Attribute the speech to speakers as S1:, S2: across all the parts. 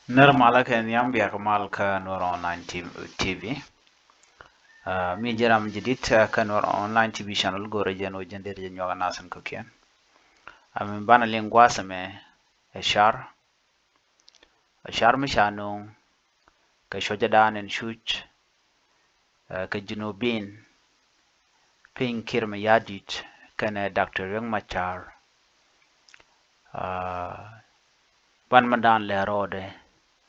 S1: Nirmala ken yambia kamal ka Nur Online TV. Mi jaram jidit ka Nur Online TV channel gore jeno jendir jenyo nasan ko kien. Amin bana lingwa same eshar. Eshar mi shanu ka shojadan en shuch ka junubin ping kirma yadit kana Dr. Young Machar. Ban mandan le rode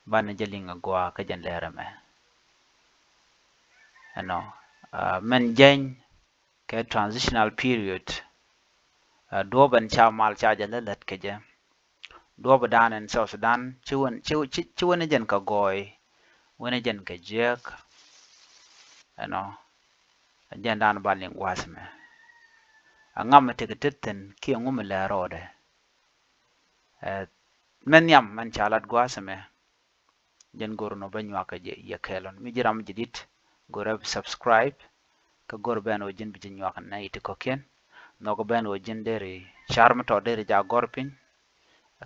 S1: ban jalinga gwa ka jan lerame. Ano men jen ka transitional period duoban cha mal cha jalalat keje duoba dan en South Sudan chiwon jen ka goy wona jen ka jek ano jen dan balin wasme angam te ketetten ki ngum la rode men yam man chalat gwasme jen gorno banywa ka je yakelon mi jiram jidit gore subscribe ka gor beno jen bi nywa kan na ite koken no go beno jen deri charm to deri ja gorpin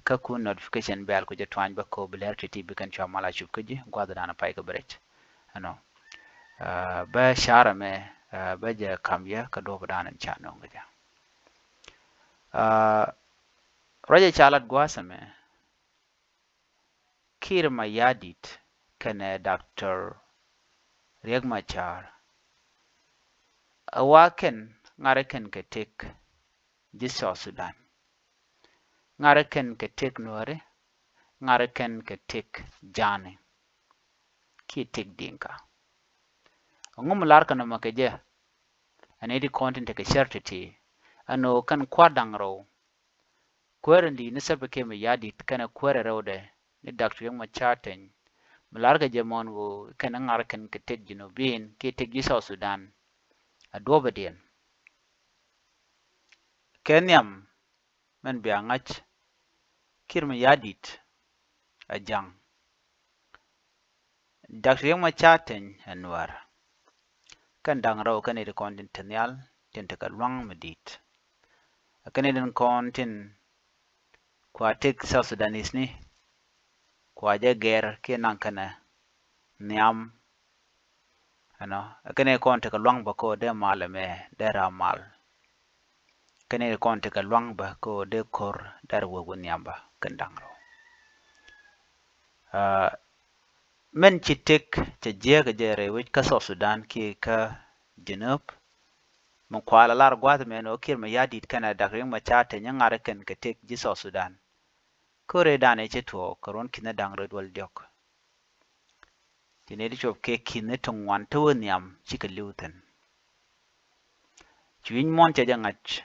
S1: ka ku notification bell ko je twany ba ko bler titi bi kan chamala chup ke je gwada dana pay ka bret ano ba shara me ba je kamya ka do dana chano ngaja roje chalat gwasa me kirma yadit kana Dr. Riek Machar awaken ngaraken ke tek jiso Sudan ngaraken ke tek nuare ngaraken ke tek jane ki tek dinka ngum lar kana makeje anedi content ke shartiti ano kan kwadang ro kwerendi ni sabe ke me yadit kana kwere rode ni Dr. Young Machar Malarga jamon go kana ngaraken ke tek jinubin ki tek jiso Sudan adobadien kenyam men biangach kirma yadit ajang Dr. Young Machar anwar kan dang raw kan ede kontin tanyal tente ka lwang medit kan ede kontin kwa tek South Sudanese ni kwa jager ke nan kana niam ano kan ede kontin ka lwang ba ko de malame de ramal kan ede kontin ka lwang ba ko de kor dar wogo niamba kan dang raw men chitek che jega jere wich ka South Sudan ki ka junub mun kwala lar gwat men o kirma yadit kana Dr. Young Machar nyangare ken ke tek ji South Sudan kore dane che to koron kina dang redwal diok tinedi chop ke kine tongwan to niam chika luten chwin mon che jangach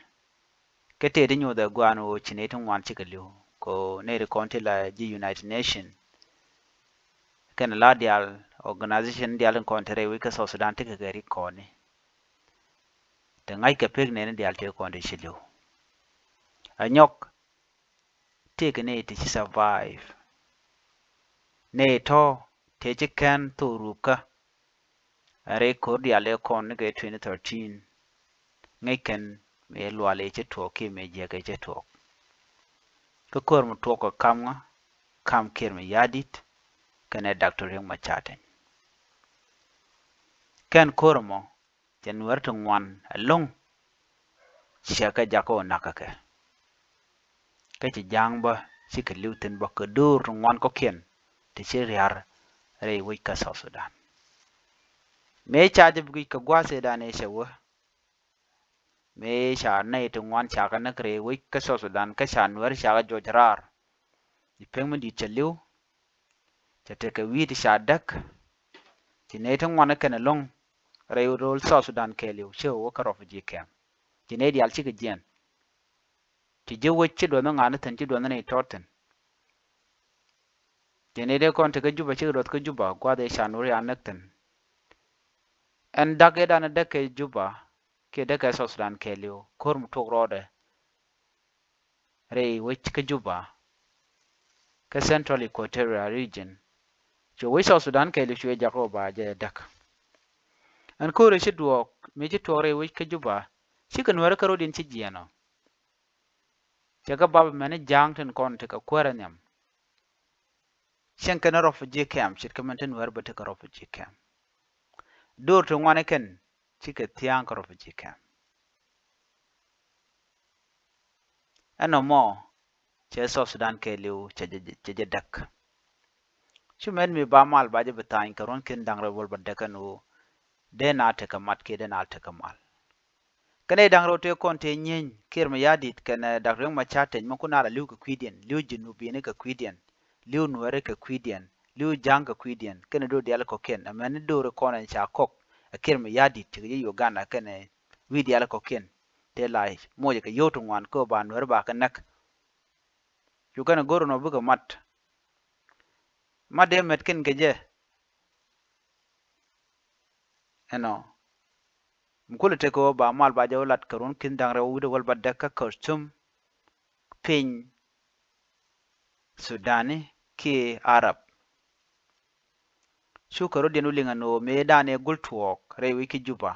S1: ke te dinyo da gwano chine tongwan chika liu ko ne de konti la ji United Nation kana la dial organization dial kontere wi ka South Sudan te ka gari kone te ngai ka pek ne dial te konde chiliu anyok take ne to survive ne to te chikan to ruka are ko diale kon ne 2013 ngai ken me lwale che to ke me je ke che to ko kor mu to ko kam kir me yadit kana Dr. Young Machar ken kormo jen werto ngwan along shaka jako nakake ke chi jangba chike lutin ba ko dur ngwan ko ken te che riar re wi ka South Sudan me chaje bi ka gwase dane shewa me sha nay to ngwan cha ka nakre wi ka South Sudan ka sha nwer sha jojrar ipeng di chaliu te ka wi di sha dak ti ne to ngwan ka na long re rol South Sudan ke liu che wo ka refugee camp ti ne di al chi ke jen ti je wo chi do na ngana tan ti do na ne toten ti ne de kon te ka juba chi rot ka juba gwa de sha nur ya nakten en dak e dana dak ke juba ke dak ka South Sudan ke liu kor mu to rode re wo chi ka juba ka Central Equatorial region cho we South Sudan ke liu chwe jako ba je dak an kore shi duok me ji tore we ka juba shi kan wara karo din ci jiano te ga bab mene jang ten kon te ka kwara nyam shen kana refugee camp chit kamantin wer bata ka refugee camp door to ngwane ken chika tiang ka refugee camp ano mo che South Sudan ke liu che dak chumen mi ba mal ba je betain ka ron ken dang rebol ba dakanu de na te ka mat ke de na te ka mal kane dang rote kon te nyen kir ma yadit kana dak reng ma chaten mo kuna la liu ka kwidien liu jinu bi ne ka kwidien liu nuere ka kwidien liu jang ka kwidien kane do dial ko ken amen do re kon cha kok kir ma yadit te ye Uganda kane wi dial ko ken te lai mo je ka yotu ngwan ko ba nuere ba ka nak yu kana goro no bu ka mat de met ken ke je eno mkulu te ko ba mal ba jawlat karun kin dang re wude wal badda ka kostum pin Sudani ki Arab shu karo denu linga no me dane gultuok re wiki juba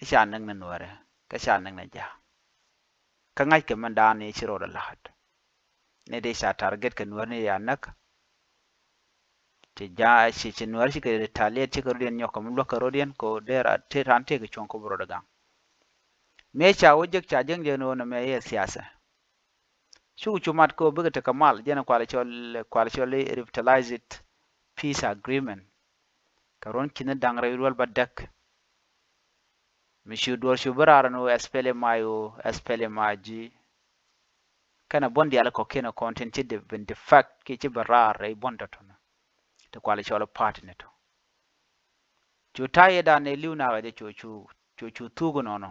S1: isha nang na nuare ka sha nang na ja ka ngai ke man dane chiro da lahat ne de sha target ka nuare ne ya nak te ja shi nuare shi ka retaliate ti karo den nyoko mun karo den ko dera te ran te ke chon ko bro daga me cha wojek cha jeng je no na me ye siyasa shu chumat ko buga te kamal jena kwala chol revitalize it peace agreement karon kina dangre wal badak mishu dor shu barara no espele mayo espele maji kana bondi ala ko kena content de ben de fact ke ci barara e bonda to to kwala chol party neto chu taye da ne liuna ga de chu tugo nono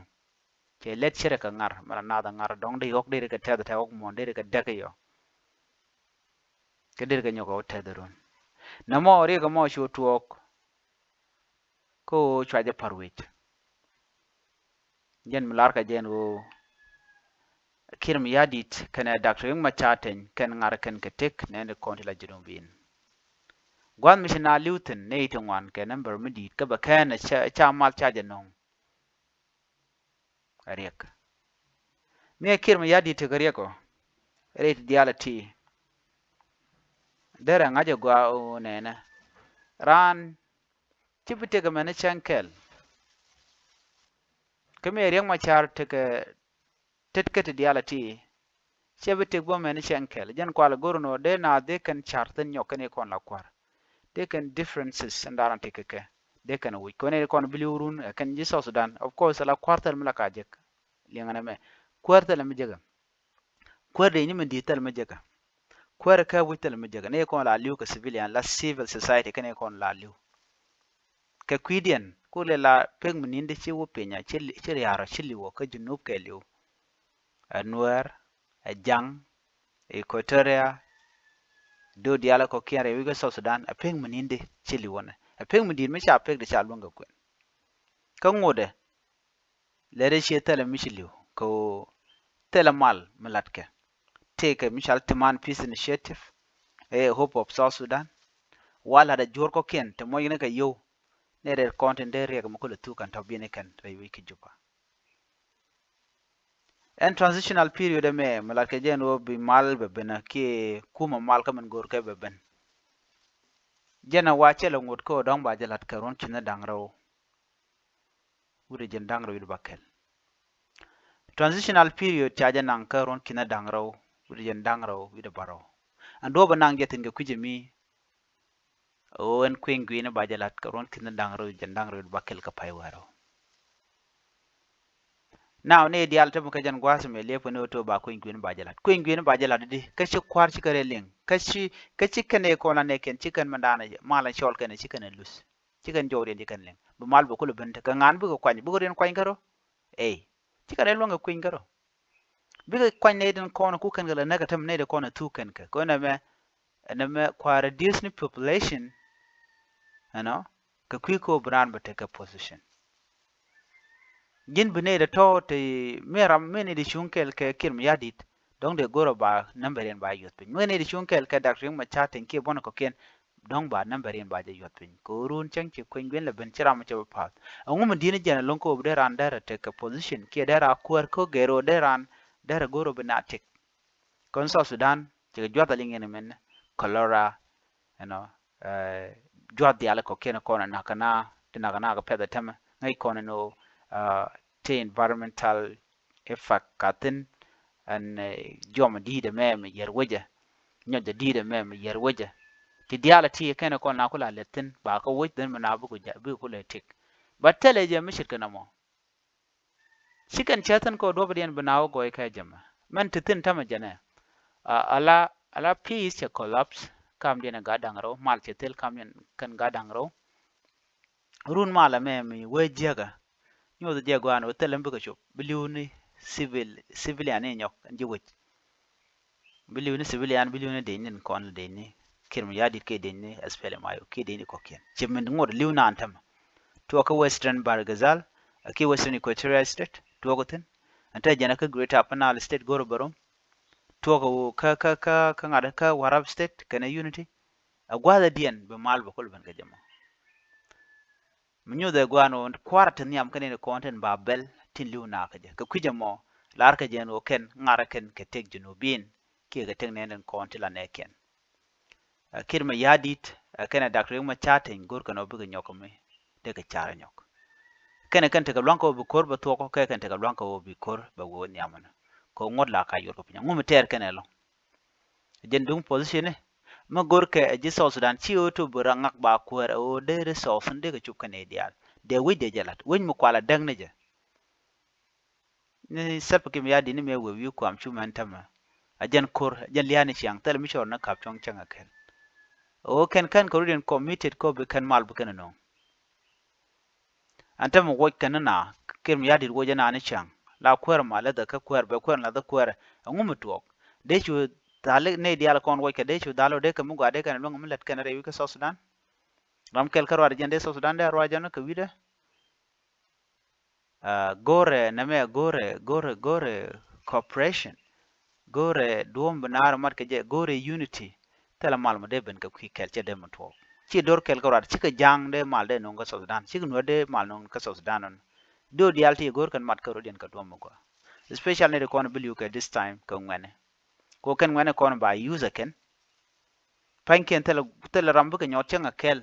S1: ke let chere ka ngar mara na da ngar dong de yok de ka tada ta ok mon de ka deke yo ke de ka nyoko tada ron na mo ri ga mo chu tuok ko chwaje parwit jen milar ka jen wo kirim yadit kana Dr. Yung Machaten kan ngar kan ketek ne ne konti la jinubin gwan mishina liutin ne itongwan ke number midit ka ba kana cha mal cha janong ariek me kirim yadit ka rieko rate diality dera ngaje gwa o nena ran tibite ga mane chankel kame riek machar te ka tetket diality chebite gwa mane chankel jan kwala gorno de na de kan charten nyokane kon la kwar they can differences and daran tekeke they can we kone kon biliurun kan ji South Sudan of course la quarter mala ka jek lingana me quarter la mijega quarter ni men dital mijega quarter ka wital mijega ne kon la liu ka civilian la civil society kan kon la liu ka kwidian ko le la peg mun de ci wo penya ci yara ci liwo ka junub ke liu anwer a jang equatoria do diala ko kiare wiga South Sudan a peng muninde chili wona a peng mundin me cha peg de cha lunga kwen ka ngode le de che tele michiliu ko tele mal malatke take michal timan peace initiative hope of South Sudan wala da jor ko ken te mo yene ka yo ne de content de re ko le tu kan to bine kan re wiki juba en transitional period me malatke jen wo bi mal be bena ki kuma mal ka men gor ka be ben jena wache lo ngut ko dong ba jalat karon china dangro wure jen dangro yud bakel transitional period chaja nang karon kina dangro wure jen dangro wide baro ando ba nang jetin ga kujimi o en kwingwina ba jalat karon kina dangro jen dangro yud bakel ka pay waro now ne dial tabu ka jan gwasu me lepo ne to ba kwingwina ba jalat di kashi kwar ci kare ling kashi kane ko na ne ken cikan mandana malan shol kane cikan lus cikan jawde di kan ling bu mal bu kulu benta ka ngan bu ko kwani bu ko den kwani karo cikan lo nga kwin karo bu ko kwani ne den ko na ku kan gala naga tam ne de ko na tu kan ka ko na me kwa reduce ni population ka kwi ko brand ba take a position jin bu ne de to te meram mene de shunkel ka kirm yadit dong de goro ba numberin ba yot pin mene de shunkel ka Dr. Yung Machaten ke bona ko ken dong ba numberin ba je yot pin ko run chang che kwen gwen la ben chira ma che pa ngum dine jana lon ko de ran dara take a position ke dara kwar ko gero de ran dara goro binatik kon South Sudan che jota lingen men cholera, you know, jwat dial ko ken ko na kana tina kana ka peda tem ngai ko no te environmental effect katin an jom di de me yer weje nyo de di de me yer weje ti diala ti ken ko na kula letin ba ko woj den na bu ko ja bu ko le tik ba tele je mi shirka mo shikan chatan ko do badian banawo go ka jama man titin tama jana ala peace che collapse kam dina gadang ro mal che tel kam kan gadang ro run mala me mi wejaga nyo de jagwan o telam bu ko chop biliuni civilian e nyok nji woj biliuni civilian biliuni de nin kon de ni kirm yadi ke de ni aspele mayo ke de ni kokien chimin ngod liuna antama to ka western bargazal ke western equatorial state to goten anta jana ka greater upper state goro barom to ka ngada ka warab state kana unity agwada dien be mal ba kul ban ka jama minyo da gwano kwarata niam kane ko konten ba bel tin liuna ka je ka kujamo lar ka jen o ken ngara ken ke tek junubin ke ga tek nenen kontila ne ken kirma yadit kana dr ma chatin gor kana bu ga nyokome de ka chara nyok kana kan taka blanco bu kor ba to ko kan taka blanco bu kor ba wo niamana ko ngod la ka yor ko pinya ngum ter kana lo jen dung position ma gor ke ji so sudan ci o to bu rangak ba kwar o de re so sun de ga chup kana dial de wi de jalat wen mu kwala dang ne je ni sap ke mi yadi ni me we wi ko am chu man tama ajen kor jen liani chiang tel mi chor na kap chong changa ken o ken kan ko rin committed ko be kan mal bu kana no anta mo wo kana na ke mi yadi wo jana ni chang la kwar ma la da ka kwar be kwar la da kwar ngum tuok de chu dale ne dial kon wo ke de chu dalo de ka mu ga de kan lo ngum let kan re wi ka so sudan ram kel kar war jende so sudan de arwa jana ka wida gore na me gore corporation gore duom banar mat ke je gore unity tela mal mo de ben ka kwi kel che de mo to chi dor kel kar war chi ka jang de mal de no ka so sudan chi no de mal no ka so sudan on do dial ti gor kan mat ka ro den ka duom ko special ne de kon bilu ke this time ka ngane ko ken ngane kon ba user ken panken tela rambu ka nyot changa kel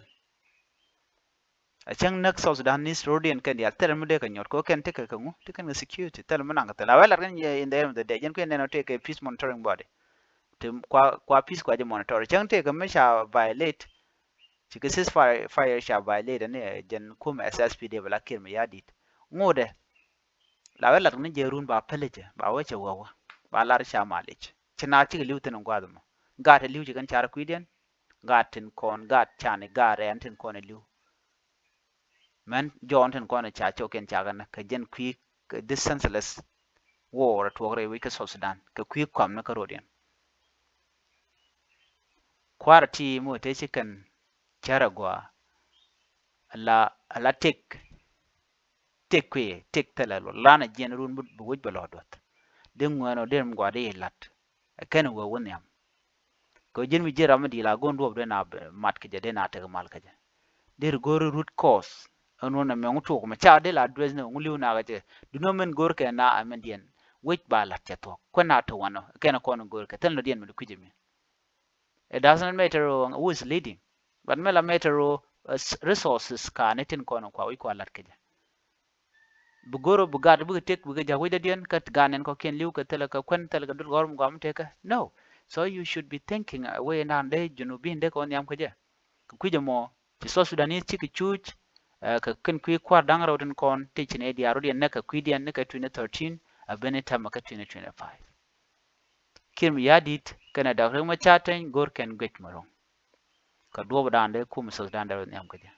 S1: achang nak so Sudanese rodian kan ya tel mu de kan yor ko ken te ka ngu te kan security tel mu nang tel awel kan in the end of the day jen ko ne no take a peace monitoring body te kwa peace kwa je monitor chang te ka me sha violate ti ka sis fire sha violate ne jen kum SSPD bala kir me yadit ngode la wel kan je run ba peleje ba wace wawa ba lar sha malich china ti liutin ngwadum ga te liuji kan char kuiden ga tin kon ga chane ga re antin kon liu man jonten kona cha choken chagan ka jen kwi distanceless war to re wi ka so sudan ka kwi kwam na karodian kwarti mo te chikan charagwa la tek kwe tek talalo lana jen run bu wuj balodot den ngwano den ngwade lat ken wo wonyam ko jen mi jera madi la gondo do na mat ke de na te mal ka je der gor root cause anu na me ngutu ko ma cha de la address ne nguli na ga je duno men gor ke na amendien wech ba la te to ko na to wano ke na ko no gor ke tan no dien me ku jimi it doesn't matter who is leading but me la matter resources ka ne tin ko no kwa wi ko lat ke je bu goro bu gad bu tek bu ja weda dien ka ganen ko ken liu ka tele ka kwen tele ka dur gor mu gam te ka no so you should be thinking away na de junubin de ko nyam ko je ku jemo ti so sudanese ti ki chuch ka ken kwi kwar dang ro den kon ti chine di aro dien ne ka kwi dien ne ka 2013 a beneta maka 2025 kim yadit kana da rema chaten gor ken gwet marong ka do dande kum so dande ro nyam kaje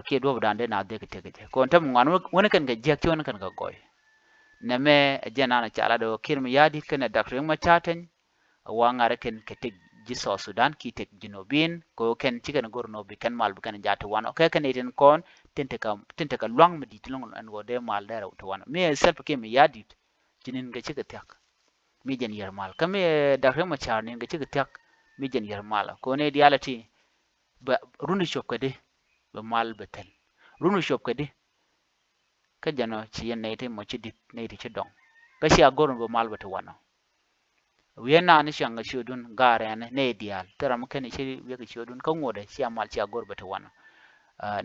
S1: ke do dande na de ke te ko tam ngwan wona ken ga jek wona ken ga goy ne me jena na chala do kim yadit kana da rema chaten wa ngare ken ke te jiso sudan ki tek jinobin ko ken chicken gor no bi ken mal bi ken jatu wan okay ken iten kon tente ka long mi dit long an go de mal dara to wan me self ke mi yadit jinin ga chika tak mi jen yer mal ka me da rema char ne ga chika tak mi jen yer mal ko ne dialati ba runu shop ka de ba mal betel runu shop ka de ka jano chi yen ne te mo chi dit ne ti chi dong ka shi agor ba mal beto wan wiena ni shanga chodun gare ne dial tara mken shi we ka chodun kan wode shi amal shi agor bata wana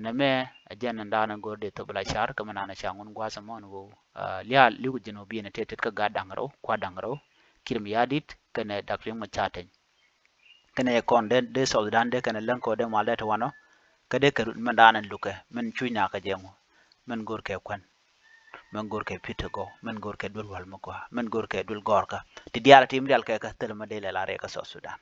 S1: na me ajan ndana gorde to bla shar kama na shangun gwasa mon go liya ligu jino bi na tetet ka ga dangaro kwa dangaro kirim yadit kana dakrim ma chaten kana e konde de soldan de kana lan ko de malde to wano kade ka man danan luke men chunya ka jengo men gor ke kwan men gor ke pitego men gor ke dul wal mako men gor ke dul gorka ti diala tim dial ke ka tel ma de la re ka so sudan